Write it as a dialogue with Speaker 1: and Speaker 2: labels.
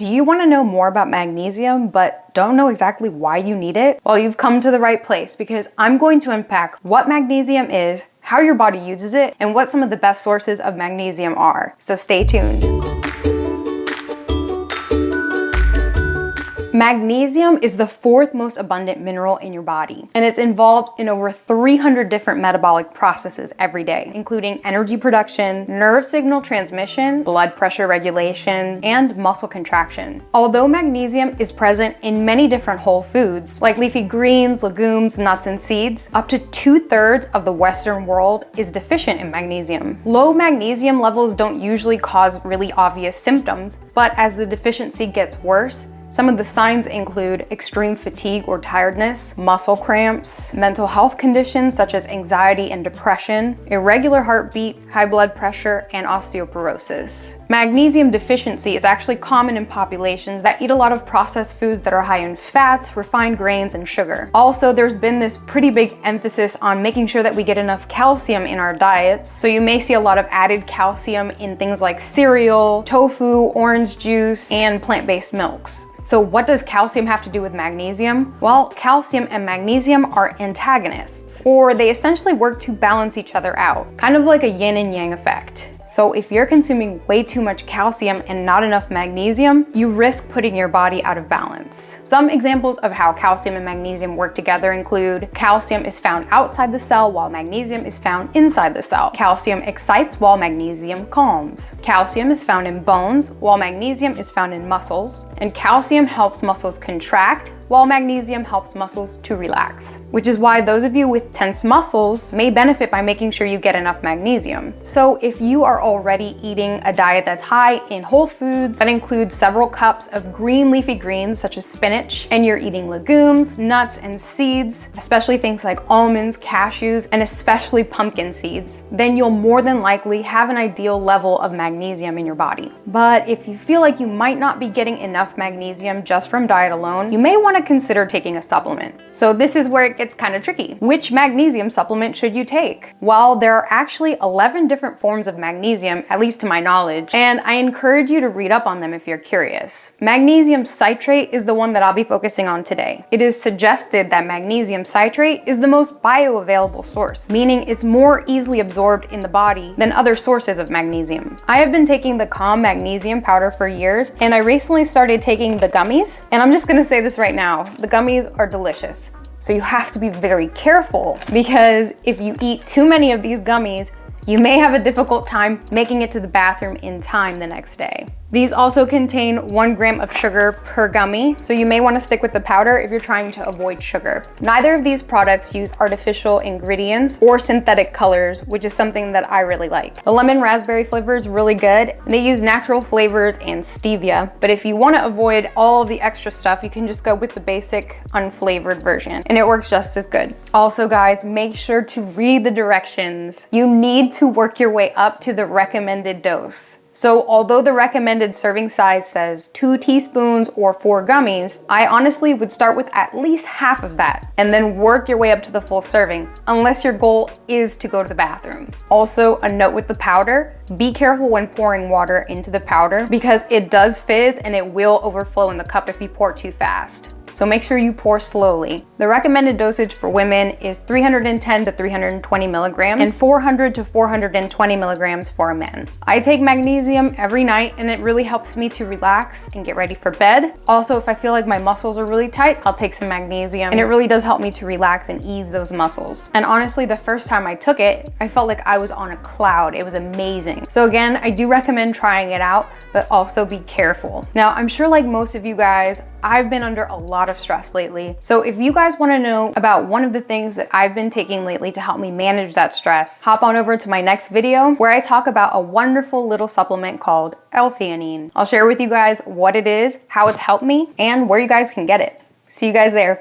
Speaker 1: Do you want to know more about magnesium but don't know exactly why you need it? Well, you've come to the right place because I'm going to unpack what magnesium is, how your body uses it, and what some of the best sources of magnesium are. So stay tuned. Magnesium is the fourth most abundant mineral in your body, and it's involved in over 300 different metabolic processes every day, including energy production, nerve signal transmission, blood pressure regulation, and muscle contraction. Although magnesium is present in many different whole foods, like leafy greens, legumes, nuts, and seeds, up to 2/3 of the Western world is deficient in magnesium. Low magnesium levels don't usually cause really obvious symptoms, but as the deficiency gets worse, some of the signs include extreme fatigue or tiredness, muscle cramps, mental health conditions such as anxiety and depression, irregular heartbeat, high blood pressure, and osteoporosis. Magnesium deficiency is actually common in populations that eat a lot of processed foods that are high in fats, refined grains, and sugar. Also, there's been this pretty big emphasis on making sure that we get enough calcium in our diets. So you may see a lot of added calcium in things like cereal, tofu, orange juice, and plant-based milks. So what does calcium have to do with magnesium? Well, calcium and magnesium are antagonists, or they essentially work to balance each other out, kind of like a yin and yang effect. So if you're consuming way too much calcium and not enough magnesium, you risk putting your body out of balance. Some examples of how calcium and magnesium work together include calcium is found outside the cell while magnesium is found inside the cell. Calcium excites while magnesium calms. Calcium is found in bones while magnesium is found in muscles. And calcium helps muscles contract while magnesium helps muscles to relax, which is why those of you with tense muscles may benefit by making sure you get enough magnesium. So if you are already eating a diet that's high in whole foods, that includes several cups of green leafy greens such as spinach, and you're eating legumes, nuts, and seeds, especially things like almonds, cashews, and especially pumpkin seeds, then you'll more than likely have an ideal level of magnesium in your body. But if you feel like you might not be getting enough magnesium just from diet alone, you may want to consider taking a supplement. So this is where it gets kind of tricky. Which magnesium supplement should you take? Well, there are actually 11 different forms of magnesium, at least to my knowledge, and I encourage you to read up on them if you're curious. Magnesium citrate is the one that I'll be focusing on today. It is suggested that magnesium citrate is the most bioavailable source, meaning it's more easily absorbed in the body than other sources of magnesium. I have been taking the Calm Magnesium powder for years, and I recently started taking the gummies, and I'm just gonna say this right now. The gummies are delicious. So you have to be very careful because if you eat too many of these gummies, you may have a difficult time making it to the bathroom in time the next day. These also contain 1 gram of sugar per gummy, so you may want to stick with the powder if you're trying to avoid sugar. Neither of these products use artificial ingredients or synthetic colors, which is something that I really like. The lemon raspberry flavor is really good, and they use natural flavors and stevia, but if you want to avoid all of the extra stuff, you can just go with the basic unflavored version, and it works just as good. Also guys, make sure to read the directions. You need to work your way up to the recommended dose. So although the recommended serving size says 2 teaspoons or 4 gummies, I honestly would start with at least half of that and then work your way up to the full serving, unless your goal is to go to the bathroom. Also, a note with the powder, be careful when pouring water into the powder because it does fizz and it will overflow in the cup if you pour too fast. So make sure you pour slowly. The recommended dosage for women is 310 to 320 milligrams and 400 to 420 milligrams for a man. I take magnesium every night and it really helps me to relax and get ready for bed. Also, if I feel like my muscles are really tight, I'll take some magnesium and it really does help me to relax and ease those muscles. And honestly, the first time I took it, I felt like I was on a cloud. It was amazing. So again, I do recommend trying it out, but also be careful. Now, I'm sure like most of you guys, I've been under a lot of stress lately. So if you guys want to know about one of the things that I've been taking lately to help me manage that stress, hop on over to my next video where I talk about a wonderful little supplement called L-theanine. I'll share with you guys what it is, how it's helped me, and where you guys can get it. See you guys there.